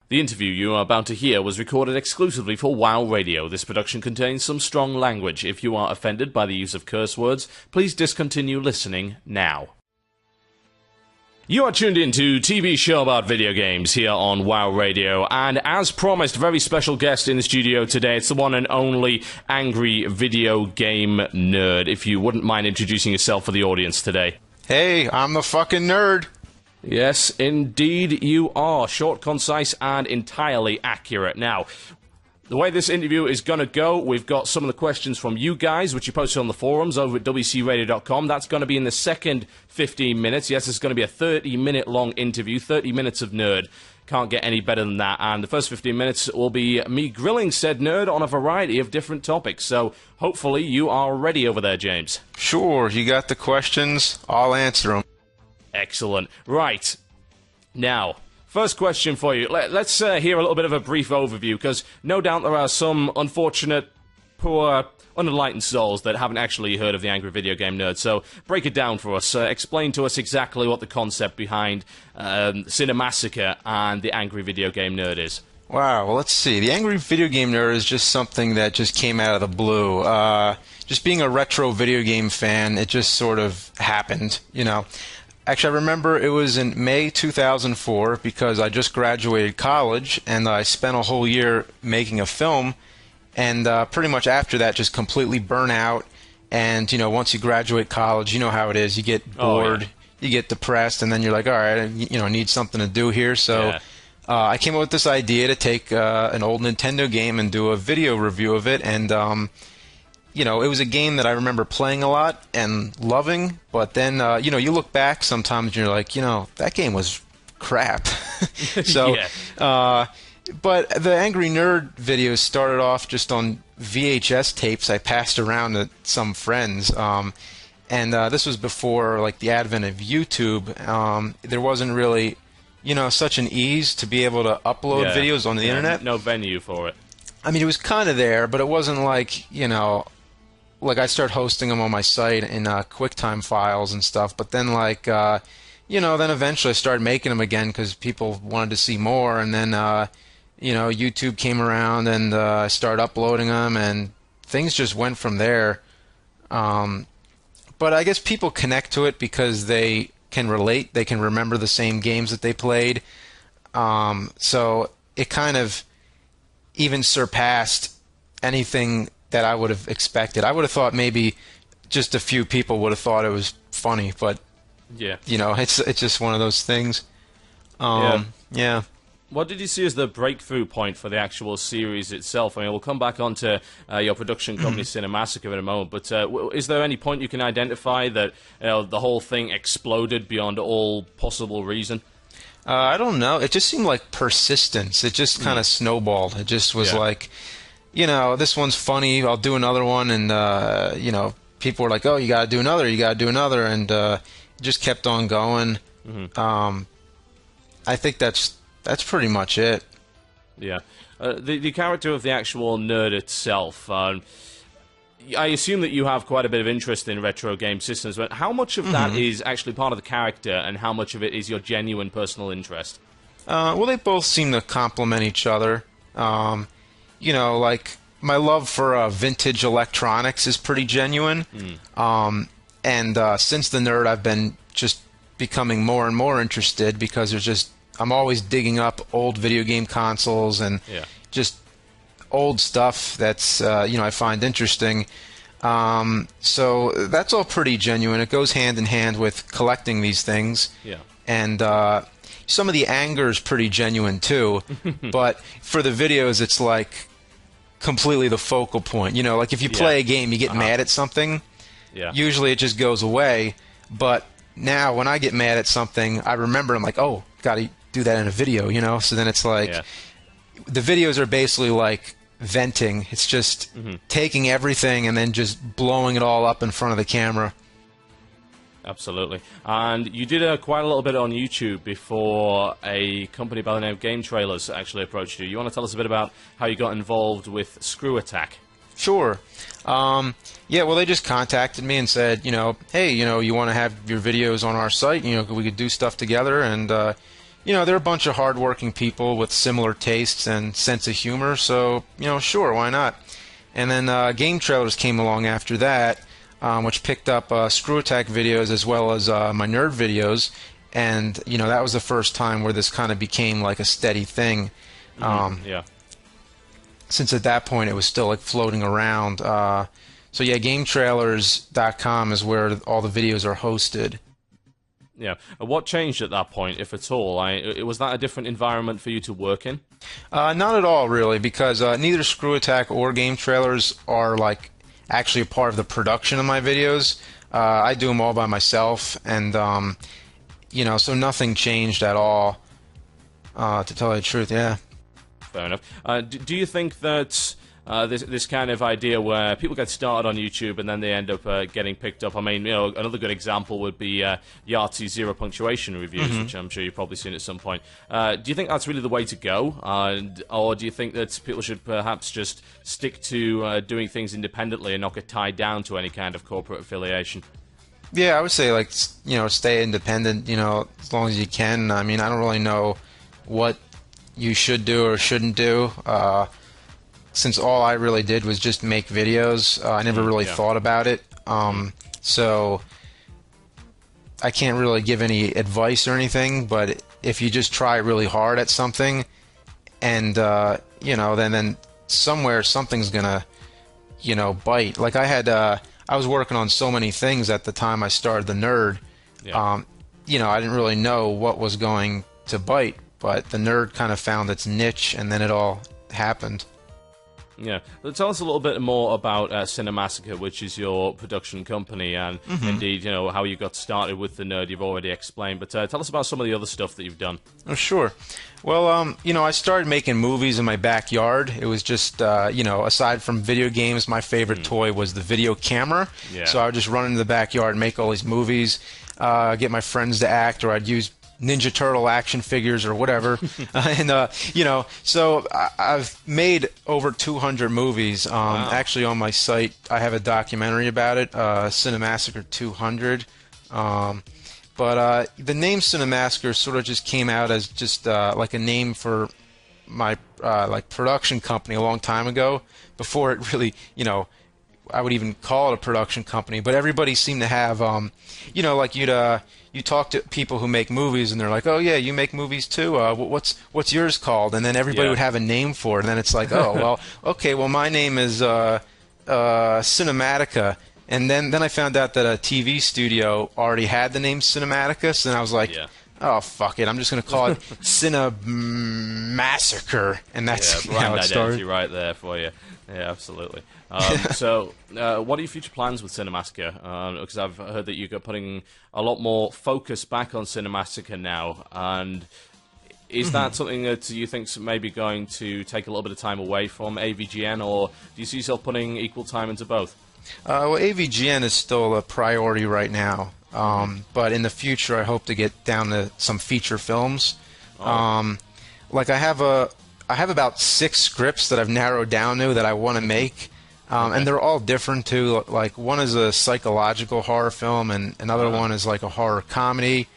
The interview you are about to hear was recorded exclusively for WoW Radio. This production contains some strong language. If you are offended by the use of curse words, please discontinue listening now. You are tuned in to TV show about video games here on WoW Radio, and as promised, very special guest in the studio today. It's the one and only Angry Video Game Nerd. If you wouldn't mind introducing yourself for the audience today. Hey, I'm the fucking nerd. Yes, indeed you are. Short, concise, and entirely accurate. Now, the way this interview is going to go, we've got some of the questions from you guys, which you posted on the forums over at wcradio.com. That's going to be in the second 15 minutes. Yes, it's going to be a 30-minute long interview, 30 minutes of nerd. Can't get any better than that. And the first 15 minutes will be me grilling said nerd on a variety of different topics. So hopefully you are ready over there, James. Sure, you got the questions. I'll answer them. Excellent. Right. Now, first question for you. Let's hear a little bit of a brief overview, because no doubt there are some unfortunate, poor, unenlightened souls that haven't actually heard of the Angry Video Game Nerd. So break it down for us. Explain to us exactly what the concept behind Cinemassacre and the Angry Video Game Nerd is. Wow, well, let's see. The Angry Video Game Nerd is just something that just came out of the blue. Just being a retro video game fan, it just sort of happened, you know. Actually, I remember it was in May 2004 because I just graduated college and I spent a whole year making a film, and pretty much after that just completely burnt out. And, you know, once you graduate college, you know how it is. You get bored, you get depressed, and then you're like, all right, I need something to do here. So I came up with this idea to take an old Nintendo game and do a video review of it. And you know, it was a game that I remember playing a lot and loving, but then, you know, you look back sometimes and you're like, you know, that game was crap. So, but the Angry Nerd videos started off just on VHS tapes I passed around to some friends. And this was before, like, the advent of YouTube. There wasn't really, you know, such an ease to be able to upload videos on the internet. No venue for it. I mean, it was kind of there, but it wasn't like, you know, like I started hosting them on my site in QuickTime files and stuff, but then like, you know, then eventually I started making them again because people wanted to see more, and then, you know, YouTube came around and I started uploading them, and things just went from there. But I guess people connect to it because they can relate, they can remember the same games that they played, so it kind of even surpassed anything that I would have expected. I would have thought maybe just a few people would have thought it was funny, but you know, it's just one of those things. Yeah. What did you see as the breakthrough point for the actual series itself? I mean, we'll come back onto your production company, Cinemassacre, in a moment, but is there any point you can identify that the whole thing exploded beyond all possible reason? I don't know. It just seemed like persistence. It just kind of snowballed. It just was like, you know, this one's funny, I'll do another one, and, you know, people were like, oh, you gotta do another, and it just kept on going. I think that's pretty much it. Yeah. The character of the actual nerd itself, I assume that you have quite a bit of interest in retro game systems, but how much of that is actually part of the character, and how much of it is your genuine personal interest? Well, they both seem to complement each other. You know, like, my love for vintage electronics is pretty genuine. And since the nerd, I've been just becoming more and more interested because I'm always digging up old video game consoles and just old stuff that's, you know, I find interesting. So that's all pretty genuine. It goes hand in hand with collecting these things. And some of the anger is pretty genuine too, but for the videos, it's like completely the focal point. You know, like if you play a game, you get mad at something. Usually it just goes away. But now when I get mad at something, I remember, I'm like, oh, gotta do that in a video, you know? So then it's like, the videos are basically like venting. It's just taking everything and then just blowing it all up in front of the camera. Absolutely. And you did quite a little bit on YouTube before a company by the name of Game Trailers actually approached you. You want to tell us a bit about how you got involved with Screw Attack? Sure. Yeah, well, they just contacted me and said, you know, hey, you know, you want to have your videos on our site? You know, we could do stuff together. And, they're a bunch of hardworking people with similar tastes and sense of humor, so, sure, why not? And then Game Trailers came along after that, which picked up Screw Attack videos as well as my nerd videos, and, that was the first time where this kind of became like a steady thing. Yeah. Since at that point it was still like floating around. So yeah, GameTrailers.com is where all the videos are hosted. Yeah. What changed at that point, if at all? Was that a different environment for you to work in? Not at all, really, because neither Screw Attack or Game Trailers are like actually a part of the production of my videos. I do them all by myself, and so nothing changed at all. To tell you the truth, yeah. Fair enough. Do you think that this kind of idea where people get started on YouTube and then they end up getting picked up? I mean, another good example would be Yahtzee Zero Punctuation reviews, which I'm sure you've probably seen at some point. Do you think that's really the way to go? Or do you think that people should perhaps just stick to doing things independently and not get tied down to any kind of corporate affiliation? Yeah, I would say, like, stay independent, as long as you can. I mean, I don't really know what you should do or shouldn't do. Since all I really did was just make videos, I never really thought about it. So I can't really give any advice or anything, but if you just try really hard at something and, then somewhere something's gonna, bite. Like I was working on so many things at the time I started the Nerd. Yeah. I didn't really know what was going to bite, but the Nerd kind of found its niche, and then it all happened. Yeah. Tell us a little bit more about Cinemassacre, which is your production company, and indeed, how you got started with the Nerd. You've already explained, but tell us about some of the other stuff that you've done. Oh, sure. Well, I started making movies in my backyard. It was just, aside from video games, my favorite toy was the video camera. Yeah. So I would just run into the backyard and make all these movies, get my friends to act, or I'd use Ninja Turtle action figures or whatever. So I've made over 200 movies. Wow. Actually, on my site, I have a documentary about it, Cinemassacre 200. But the name Cinemassacre sort of just came out as just like a name for my production company a long time ago, before it really, I would even call it a production company. But everybody seemed to have, like you talk to people who make movies, and they're like, "Oh yeah, you make movies too. What's yours called?" And then everybody would have a name for it, and then it's like, "Oh well, okay, well my name is Cinematica." And then I found out that a TV studio already had the name Cinematica, so then I was like, "Oh fuck it, I'm just gonna call it Cinemassacre," and that's how it started. Right there for you. Yeah, absolutely. So, what are your future plans with Cinemassacre? Because I've heard that you're putting a lot more focus back on Cinemassacre now, and is that something that you think maybe going to take a little bit of time away from AVGN, or do you see yourself putting equal time into both? Well, AVGN is still a priority right now, but in the future I hope to get down to some feature films. Like I have about 6 scripts that I've narrowed down to that I want to make. And they're all different too. Like one is a psychological horror film, and another one is like a horror comedy.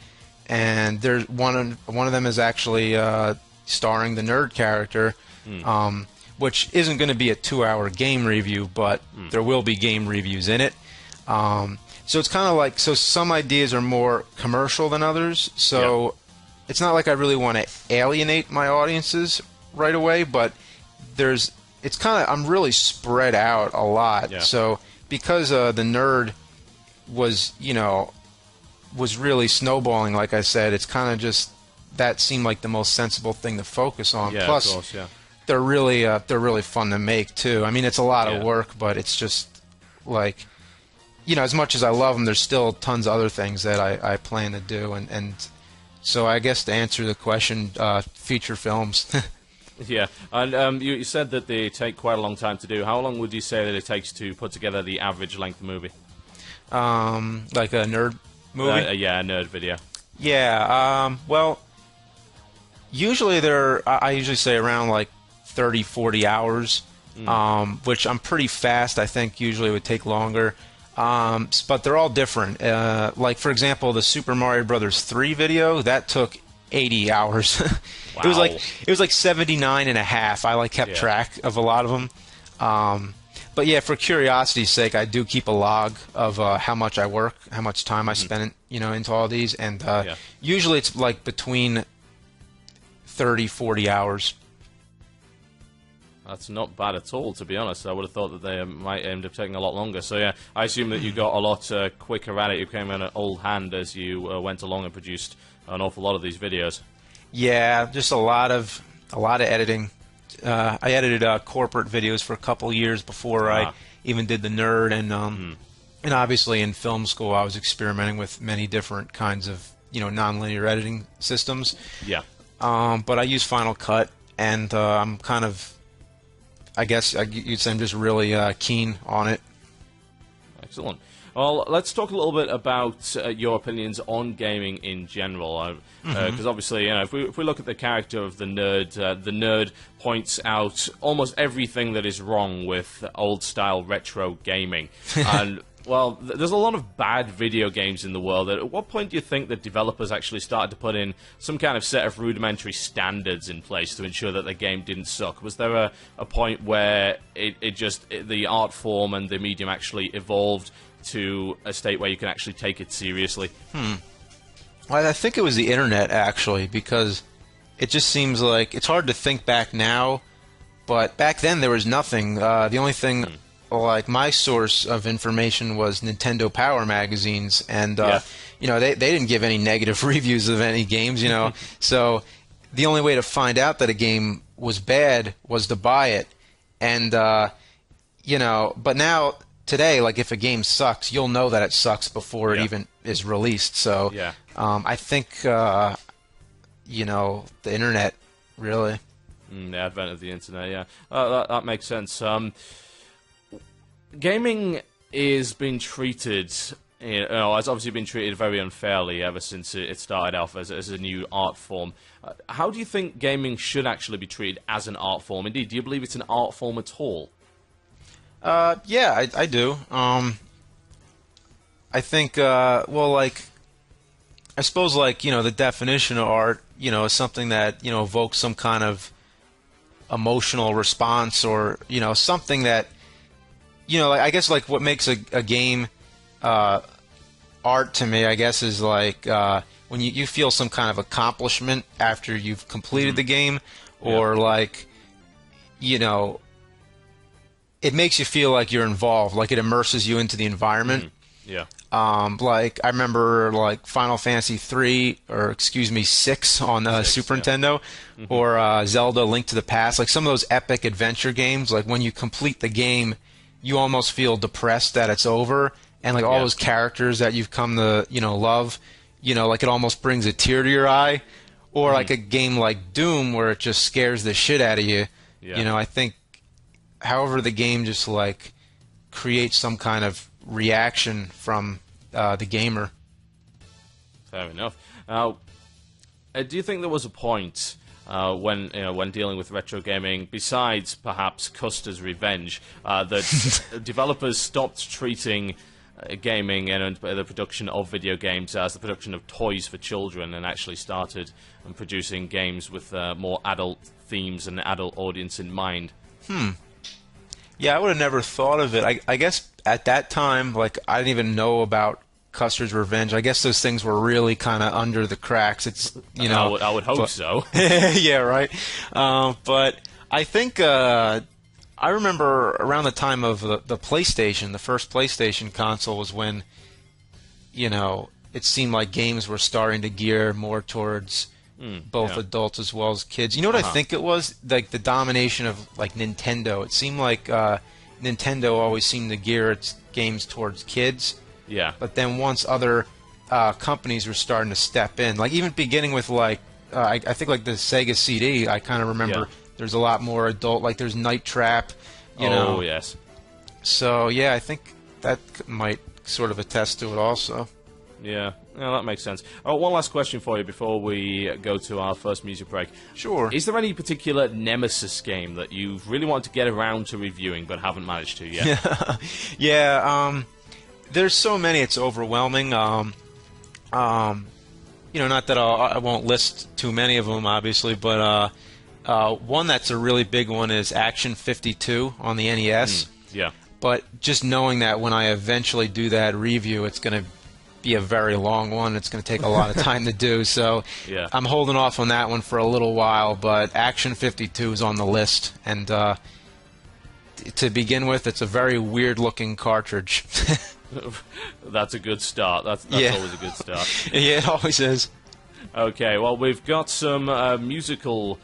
And there's one of them is actually starring the Nerd character, which isn't going to be a 2-hour game review, but there will be game reviews in it. So it's kind of like, so some ideas are more commercial than others. So it's not like I really want to alienate my audiences right away, but it's kind of, I'm really spread out a lot. Yeah. So because the Nerd was really snowballing, like I said, it's kind of just, that seemed like the most sensible thing to focus on. Yeah, Plus, of course, they're really fun to make too. I mean, it's a lot of work, but it's just like, as much as I love them, there's still tons of other things that I plan to do, and so I guess to answer the question, feature films. Yeah, and you said that they take quite a long time to do. How long would you say that it takes to put together the average length movie? Like a nerd movie? Yeah, a nerd video. Yeah, well, usually I usually say around like 30, 40 hours, which I'm pretty fast. I think usually it would take longer. But they're all different. Like, for example, the Super Mario Brothers 3 video, that took 80 hours. Wow. It was like 79 and a half. I like kept track of a lot of them. But yeah, for curiosity's sake, I do keep a log of how much I work, how much time I spend, into all these, and usually it's like between 30, 40 hours. That's not bad at all, to be honest. I would have thought that they might end up taking a lot longer. So yeah, I assume that you got a lot quicker at it. You became an old hand as you went along and produced an awful lot of these videos. Yeah, just a lot of editing. I edited corporate videos for a couple years before I even did the nerd, and obviously in film school I was experimenting with many different kinds of non-linear editing systems. Yeah. But I use Final Cut, and I'm kind of, I guess you'd say I'm just really keen on it. Excellent. Well, let's talk a little bit about your opinions on gaming in general. Because obviously, if we look at the character of the nerd points out almost everything that is wrong with old-style retro gaming. And, well, there's a lot of bad video games in the world. At what point do you think that developers actually started to put in some kind of set of rudimentary standards in place to ensure that the game didn't suck? Was there a point where the art form and the medium actually evolved to a state where you can actually take it seriously? Well, I think it was the internet, actually, because it just seems like it's hard to think back now, but back then there was nothing. The only thing, like, my source of information was Nintendo Power magazines, and they didn't give any negative reviews of any games, So the only way to find out that a game was bad was to buy it, and but now, today, like, if a game sucks, you'll know that it sucks before it even is released. So I think the internet, really. The advent of the internet, that makes sense. Gaming is being treated, has obviously been treated very unfairly ever since it started off as a new art form. How do you think gaming should actually be treated as an art form? Indeed, do you believe it's an art form at all? Yeah, I do. I think, I suppose, the definition of art, is something that, evokes some kind of emotional response, or, something that, I guess, what makes a game art to me, I guess, is when you feel some kind of accomplishment after you've completed the game, or it makes you feel like you're involved, like it immerses you into the environment. I remember Final Fantasy 3, or excuse me, 6 on Super Nintendo, or Zelda: Link to the Past. Some of those epic adventure games, when you complete the game, you almost feel depressed that it's over, and all those characters that you've come to love, it almost brings a tear to your eye. Or a game like Doom, where it just scares the shit out of you. I think, however, the game just creates some kind of reaction from the gamer. Fair enough. Now, do you think there was a point when dealing with retro gaming, besides perhaps Custer's revenge, that developers stopped treating gaming and the production of video games as the production of toys for children, and actually started producing games with more adult themes and adult audience in mind? Yeah, I would have never thought of it. I guess at that time, I didn't even know about Custer's Revenge. I guess those things were really kind of under the cracks. It's I would hope so. Yeah, right. But I think I remember around the time of the PlayStation, the first PlayStation console, was when it seemed like games were starting to gear more towards both adults as well as kids. You know what I think it was? The domination of Nintendo. It seemed like Nintendo always seemed to gear its games towards kids. Yeah. But then once other companies were starting to step in, even beginning with I think the Sega CD, I kind of remember there's a lot more adult. There's Night Trap. Oh yes. So yeah, I think that might sort of attest to it also. Yeah, that makes sense. One last question for you before we go to our first music break. Sure. Is there any particular Nemesis game that you really want to get around to reviewing but haven't managed to yet? Yeah, there's so many, it's overwhelming. not that I won't list too many of them, obviously, but one that's a really big one is Action 52 on the NES. Yeah. But just knowing that when I eventually do that review, it's going to be a very long one. It's going to take a lot of time to do, so Yeah. I'm holding off on that one for a little while, but Action 52 is on the list, and to begin with, it's a very weird-looking cartridge. That's a good start. That's Yeah. always a good start. Yeah, it always is. Okay, well, we've got some musical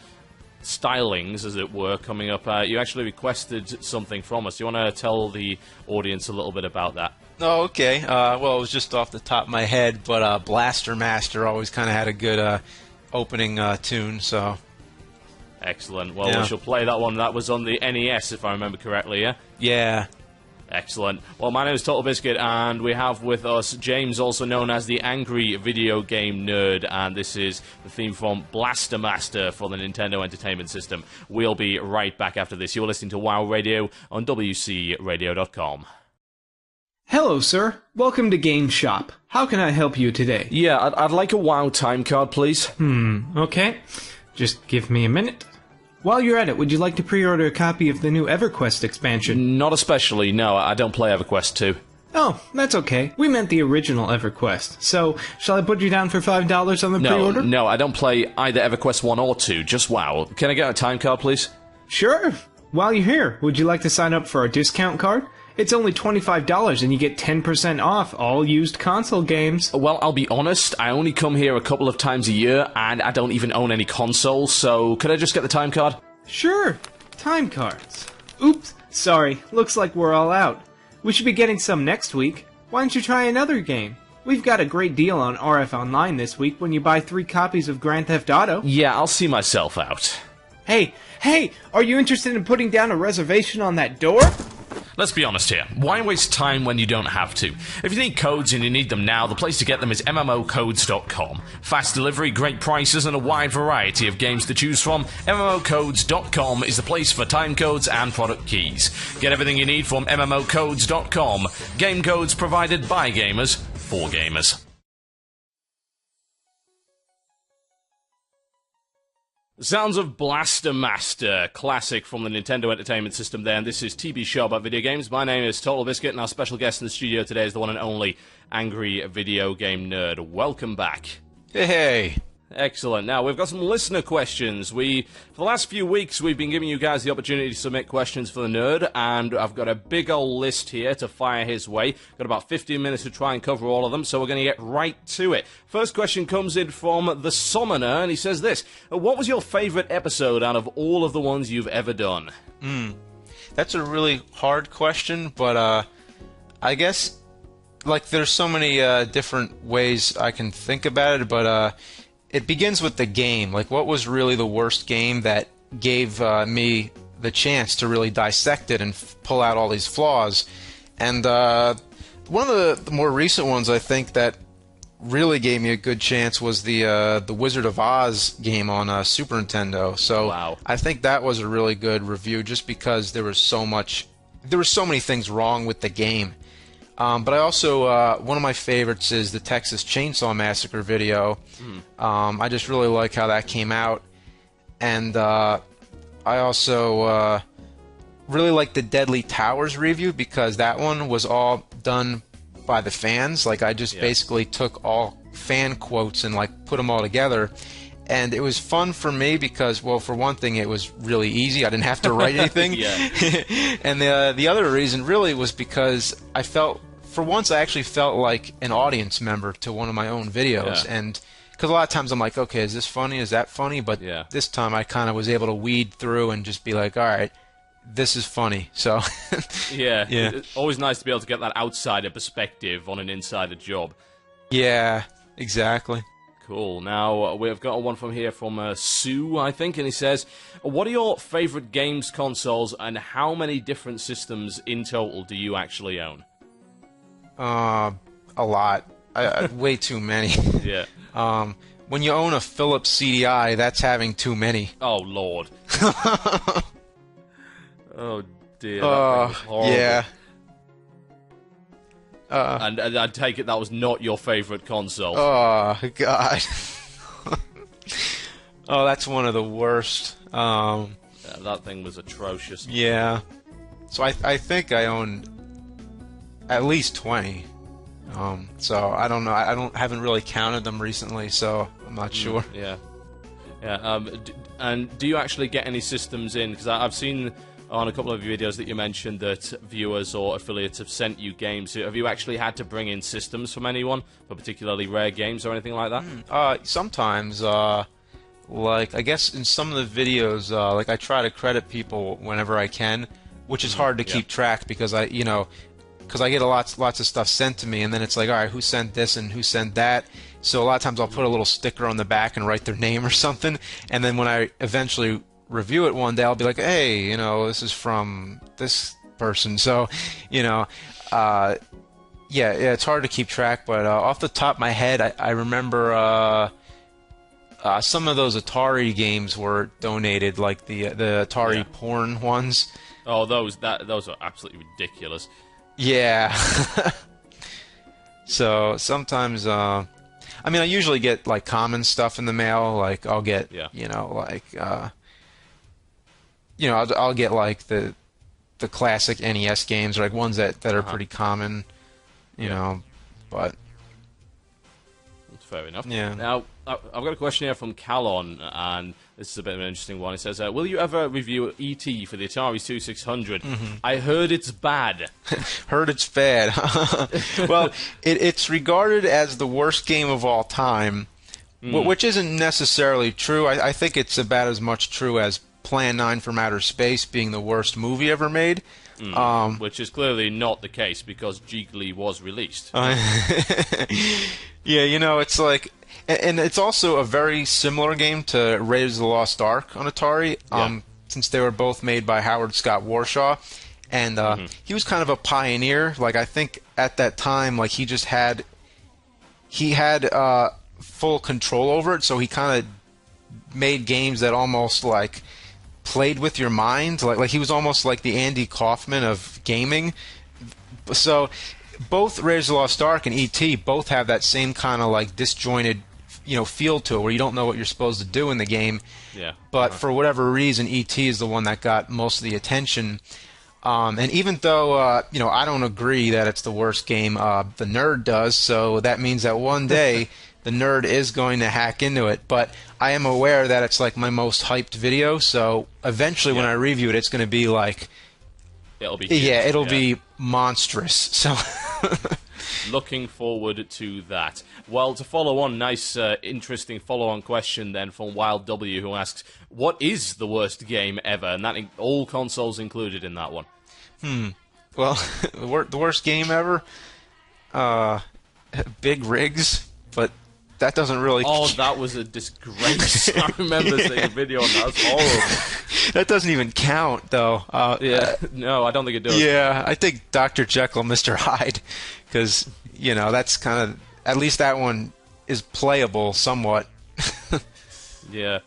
stylings, as it were, coming up. You actually requested something from us. Do you want to tell the audience a little bit about that? Oh, okay. Well, it was just off the top of my head, but Blaster Master always kind of had a good opening tune, so... Excellent. Well, Yeah. we shall play that one. That was on the NES, if I remember correctly, yeah? Yeah. Excellent. Well, my name is Total Biscuit, and we have with us James, also known as the Angry Video Game Nerd, and this is the theme from Blaster Master for the Nintendo Entertainment System. We'll be right back after this. You're listening to WoW Radio on WCRadio.com. Hello, sir. Welcome to Game Shop. How can I help you today? Yeah, I'd like a WoW time card, please. Okay. Just give me a minute. While you're at it, would you like to pre-order a copy of the new EverQuest expansion? Not especially, no. I don't play EverQuest 2. Oh, that's okay. We meant the original EverQuest. So, shall I put you down for $5 on the No, pre-order? no, I don't play either EverQuest 1 or 2, just WoW. Can I get a time card, please? Sure. While you're here, would you like to sign up for our discount card? It's only $25 and you get 10% off all used console games. Well, I'll be honest, I only come here a couple of times a year, and I don't even own any consoles, so could I just get the time card? Sure. Time cards. Oops, sorry. Looks like we're all out. We should be getting some next week. Why don't you try another game? We've got a great deal on RF Online this week when you buy 3 copies of Grand Theft Auto. Yeah, I'll see myself out. Hey, are you interested in putting down a reservation on that door? Let's be honest here. Why waste time when you don't have to? If you need codes and you need them now, the place to get them is MMOcodes.com. Fast delivery, great prices, and a wide variety of games to choose from. MMOcodes.com is the place for time codes and product keys. Get everything you need from MMOcodes.com. Game codes provided by gamers for gamers. Sounds of Blaster Master, classic from the Nintendo Entertainment System there, and this is TB Show About Video Games. My name is Total Biscuit, and our special guest in the studio today is the one and only Angry Video Game Nerd. Welcome back. Hey. Excellent. Now, we've got some listener questions. For the last few weeks, we've been giving you guys the opportunity to submit questions for the nerd, and I've got a big old list here to fire his way. Got about 15 minutes to try and cover all of them, so we're going to get right to it. First question comes in from The Summoner, and he says this: what was your favorite episode out of all of the ones you've ever done? That's a really hard question, but I guess, like, there's so many different ways I can think about it, but it begins with the game. Like, what was really the worst game that gave me the chance to really dissect it and pull out all these flaws? And one of the more recent ones, I think, that really gave me a good chance was the Wizard of Oz game on Super Nintendo. So Wow. I think that was a really good review, just because there was so many things wrong with the game. But I also, one of my favorites is the Texas Chainsaw Massacre video. I just really like how that came out. And I also really like the Deadly Towers review, because that one was all done by the fans. Like, I just basically took all fan quotes and, like, put them all together. And it was fun for me because, well, for one thing, it was really easy. I didn't have to write anything. And the other reason really was because I felt, for once, I actually felt like an audience member to one of my own videos. And because a lot of times I'm like, okay, is this funny? Is that funny? But this time I kind of was able to weed through and just be like, all right, this is funny. So Yeah. It's always nice to be able to get that outsider perspective on an insider job. Yeah, exactly. Cool. Now, we've got one from here from Sue, I think, and he says, what are your favorite games consoles, and how many different systems in total do you actually own? A lot. Way too many. Yeah. When you own a Philips CDI, that's having too many. Oh, Lord. Oh, dear. That thing was horrible. Yeah. And I take it that was not your favorite console. Oh God. Oh, that's one of the worst. Yeah, that thing was atrocious. Yeah. So I think I own at least 20. So I don't know. Haven't really counted them recently, so I'm not sure. Yeah. Yeah. And do you actually get any systems in? Because I've seen on a couple of videos that you mentioned that viewers or affiliates have sent you games. Have you actually had to bring in systems from anyone for particularly rare games or anything like that? Sometimes, like I guess in some of the videos, like I try to credit people whenever I can, which is hard to keep track because I get lots of stuff sent to me, and then it's like, all right, who sent this and who sent that? So a lot of times I'll put a little sticker on the back and write their name or something, and then when I eventually review it one day, I'll be like, hey, this is from this person. So, yeah, it's hard to keep track, but off the top of my head, I remember some of those Atari games were donated, like the Atari porn ones. Oh, those are absolutely ridiculous. Yeah. So sometimes, I usually get like common stuff in the mail. Like I'll get, I'll get like the classic NES games, or like ones that are pretty common, you know. But that's fair enough. Yeah. Now I've got a question here from Calon, and this is a bit of an interesting one. It says, will you ever review E.T. for the Atari 2600? I heard it's bad. Heard it's bad. Well, it's regarded as the worst game of all time, which isn't necessarily true. I think it's about as much true as Plan 9 from Outer Space being the worst movie ever made. Which is clearly not the case because Jiggly was released. Yeah, it's like... And it's also a very similar game to Raiders of the Lost Ark on Atari, since they were both made by Howard Scott Warshaw. And he was kind of a pioneer. Like, I think at that time, like, he had full control over it, so he kind of made games that almost, like, played with your mind. Like he was almost like the Andy Kaufman of gaming. So both Raiders of the Lost Ark and E.T. both have that same kind of, like, disjointed feel to it, where you don't know what you're supposed to do in the game. Yeah. But for whatever reason, E.T. is the one that got most of the attention. And even though I don't agree that it's the worst game, the nerd does. So that means that one day the nerd is going to hack into it. But I am aware that it's like my most hyped video. So eventually, when I review it, it's going to be like, it'll be huge. It'll be monstrous. So. Looking forward to that. Well, to follow on, nice, interesting follow-on question then from Wild W, who asks, what is the worst game ever? And that all consoles included in that one. Well, the worst game ever? Big Rigs, but that doesn't really... Oh, that was a disgrace. I remember seeing a video on that. That's horrible. That doesn't even count, though. No, I don't think it does. Yeah, I think Dr. Jekyll and Mr. Hyde, because, that's kind of... At least that one is playable somewhat. Yeah.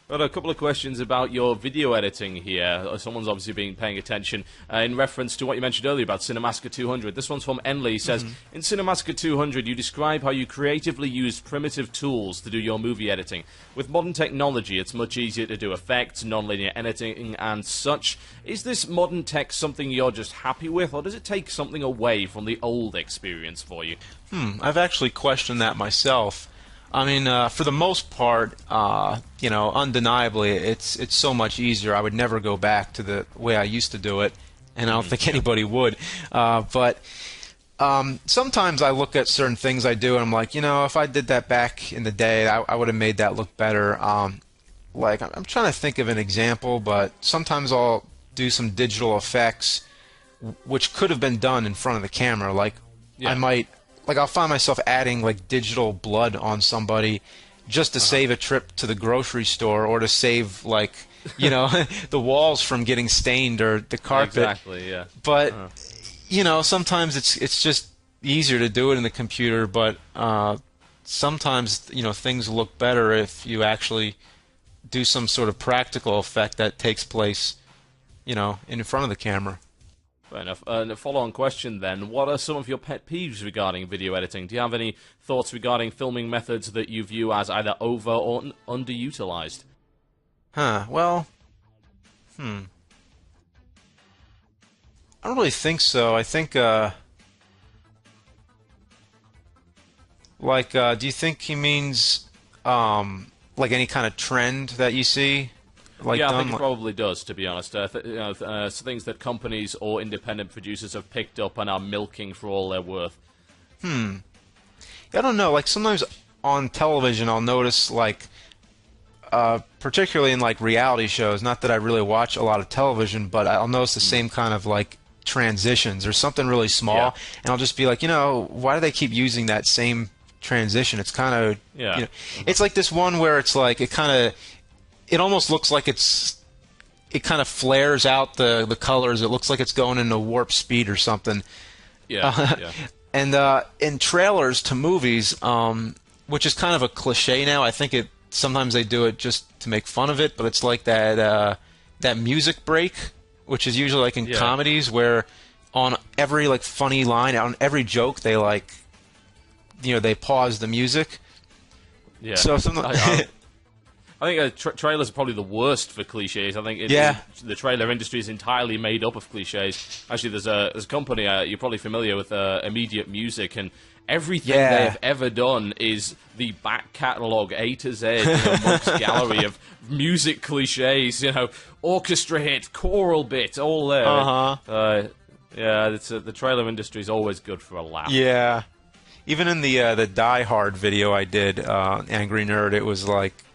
Got a couple of questions about your video editing here. Someone's obviously been paying attention in reference to what you mentioned earlier about Cinemassacre 200. This one's from Enley. He says, in Cinemassacre 200, you describe how you creatively use primitive tools to do your movie editing. With modern technology, it's much easier to do effects, non-linear editing, and such. Is this modern tech something you're just happy with, or does it take something away from the old experience for you? I've actually questioned that myself. I mean, for the most part, undeniably, it's so much easier. I would never go back to the way I used to do it, and I don't think anybody would. But sometimes I look at certain things I do, and I'm like, if I did that back in the day, I would have made that look better. Like, I'm trying to think of an example, but sometimes I'll do some digital effects, which could have been done in front of the camera. Like, I might... Like, I'll find myself adding, like, digital blood on somebody just to save a trip to the grocery store, or to save, like, the walls from getting stained, or the carpet. Exactly, yeah. But, sometimes it's just easier to do it in the computer, but sometimes, things look better if you actually do some sort of practical effect that takes place, in front of the camera. Fair enough. A follow-on question then. What are some of your pet peeves regarding video editing? Do you have any thoughts regarding filming methods that you view as either over or underutilized? Well, I don't really think so. I think, do you think he means, like any kind of trend that you see? Like yeah, I think it probably does, to be honest. Things that companies or independent producers have picked up and are milking for all they're worth. I don't know. Like sometimes on television, I'll notice like, particularly in like reality shows. Not that I really watch a lot of television, but I'll notice the same kind of like transitions or something really small, and I'll just be like, why do they keep using that same transition? It's kind of, it's like this one where it's like it almost looks like it kind of flares out the colors. It looks like it's going into warp speed or something. Yeah. And in trailers to movies, which is kind of a cliche now, I think sometimes they do it just to make fun of it, but it's like that music break, which is usually like in comedies where on every like funny line, on every joke, they like, they pause the music. Yeah. So I think trailers are probably the worst for cliches. I think the trailer industry is entirely made up of cliches. Actually, there's a company, you're probably familiar with, Immediate Music, and everything they have ever done is the back catalogue A to Z, Monk's gallery of music cliches, orchestra hit, choral bit, all there. The trailer industry is always good for a laugh. Yeah. Even in the Die Hard video I did, Angry Nerd, it was like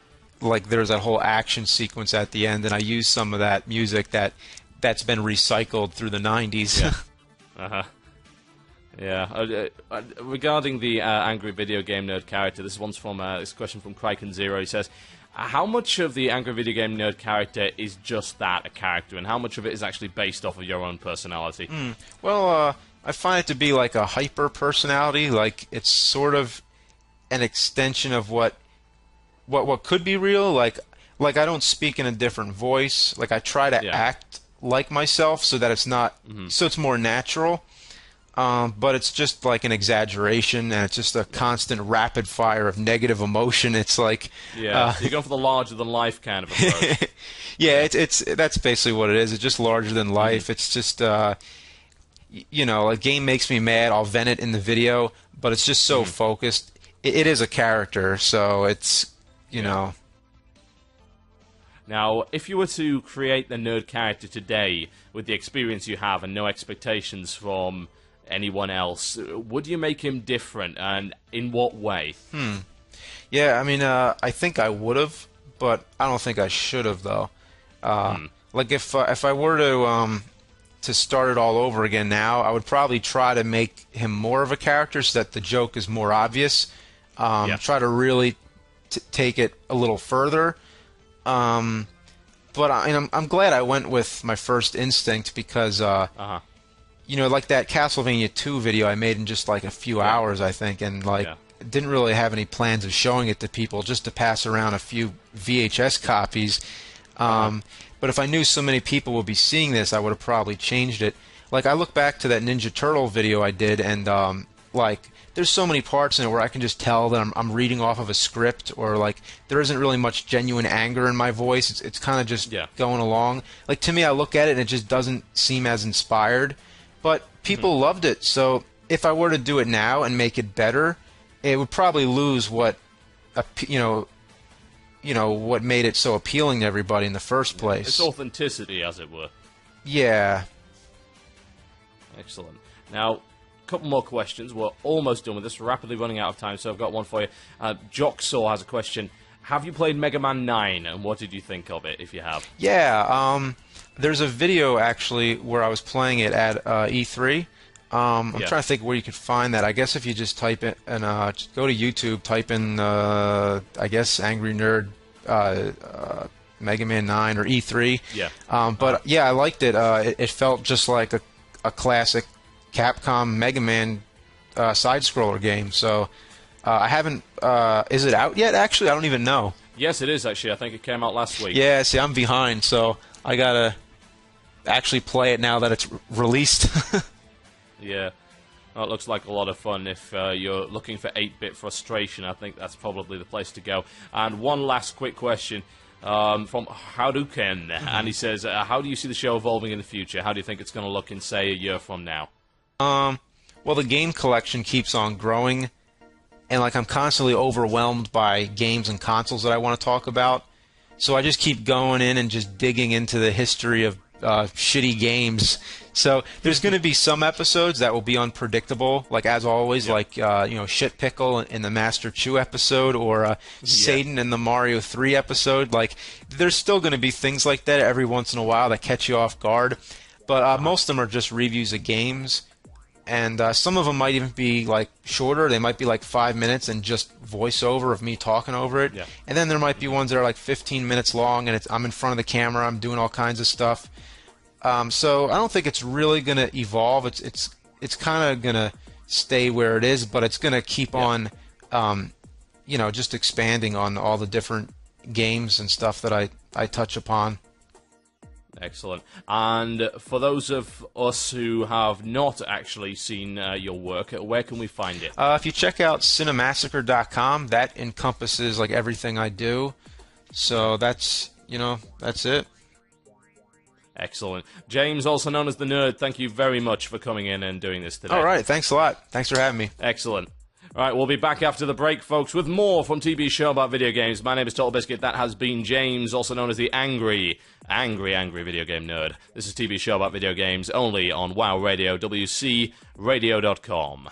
there's that whole action sequence at the end, and I used some of that music that's been recycled through the 90s. Yeah. Regarding the Angry Video Game Nerd character, this question from Kraken Zero. He says, how much of the Angry Video Game Nerd character is just that, a character, and how much of it is actually based off of your own personality? Well, I find it to be like a hyper personality. Like it's sort of an extension of what could be real. Like I don't speak in a different voice. Like I try to act like myself so that it's not, so it's more natural. But it's just like an exaggeration, and it's just a constant rapid fire of negative emotion. It's like you're going for the larger than life kind of approach. That's basically what it is. It's just larger than life. It's just a game makes me mad, I'll vent it in the video, but it's just so focused. It is a character, so it's Now, if you were to create the nerd character today with the experience you have and no expectations from anyone else, would you make him different, and in what way? Yeah, I mean, I think I would have, but I don't think I should have, though. Like if I were to start it all over again now, I would probably try to make him more of a character so that the joke is more obvious. Try to really take it a little further. But I'm glad I went with my first instinct because, like that Castlevania 2 video I made in just like a few hours, I think, and didn't really have any plans of showing it to people, just to pass around a few VHS copies. But if I knew so many people would be seeing this, I would have probably changed it. Like I look back to that Ninja Turtle video I did, and there's so many parts in it where I can just tell that I'm reading off of a script, or like there isn't really much genuine anger in my voice. It's kind of just going along. Like to me, I look at it and it just doesn't seem as inspired. But people loved it, so if I were to do it now and make it better, it would probably lose what what made it so appealing to everybody in the first place. Its authenticity, as it were. Yeah. Excellent. Now, a couple more questions. We're almost done with this. We're rapidly running out of time, so I've got one for you. Jocksaw has a question. Have you played Mega Man 9, and what did you think of it, if you have? Yeah, there's a video, actually, where I was playing it at E3. I'm trying to think where you could find that. I guess if you just type it, and just go to YouTube, type in, I guess, Angry Nerd Mega Man 9 or E3. Yeah. But, yeah, I liked it. It felt just like a classic Capcom Mega Man side-scroller game. So I haven't... is it out yet, actually? I don't even know. Yes, it is, actually. I think it came out last week. Yeah, see, I'm behind, so I gotta actually play it now that it's released. Yeah. Well, it looks like a lot of fun. If you're looking for 8-bit frustration, I think that's probably the place to go. And one last quick question from Hadouken. And he says, how do you see the show evolving in the future? How do you think it's going to look in, say, a year from now? Well, the game collection keeps on growing. And, like, I'm constantly overwhelmed by games and consoles that I want to talk about. So I just keep going in and just digging into the history of shitty games. So there's going to be some episodes that will be unpredictable, like as always, like Shit Pickle in the Master Chew episode, or Satan in the Mario 3 episode. Like, there's still going to be things like that every once in a while that catch you off guard. But most of them are just reviews of games, and some of them might even be like shorter. They might be like 5 minutes and just voiceover of me talking over it. Yeah. And then there might be ones that are like 15 minutes long, and I'm in front of the camera, I'm doing all kinds of stuff. So I don't think it's really going to evolve. It's kind of going to stay where it is, but it's going to keep on, just expanding on all the different games and stuff that I touch upon. Excellent. And for those of us who have not actually seen your work, where can we find it? If you check out cinemassacre.com, that encompasses like everything I do. So that's it. Excellent. James, also known as the Nerd, thank you very much for coming in and doing this today. All right, thanks a lot. Thanks for having me. Excellent. All right, we'll be back after the break, folks, with more from TB's show about video games. My name is Total Biscuit. That has been James, also known as the angry video game nerd. This is TB's show about video games, only on WoW Radio, WCRadio.com.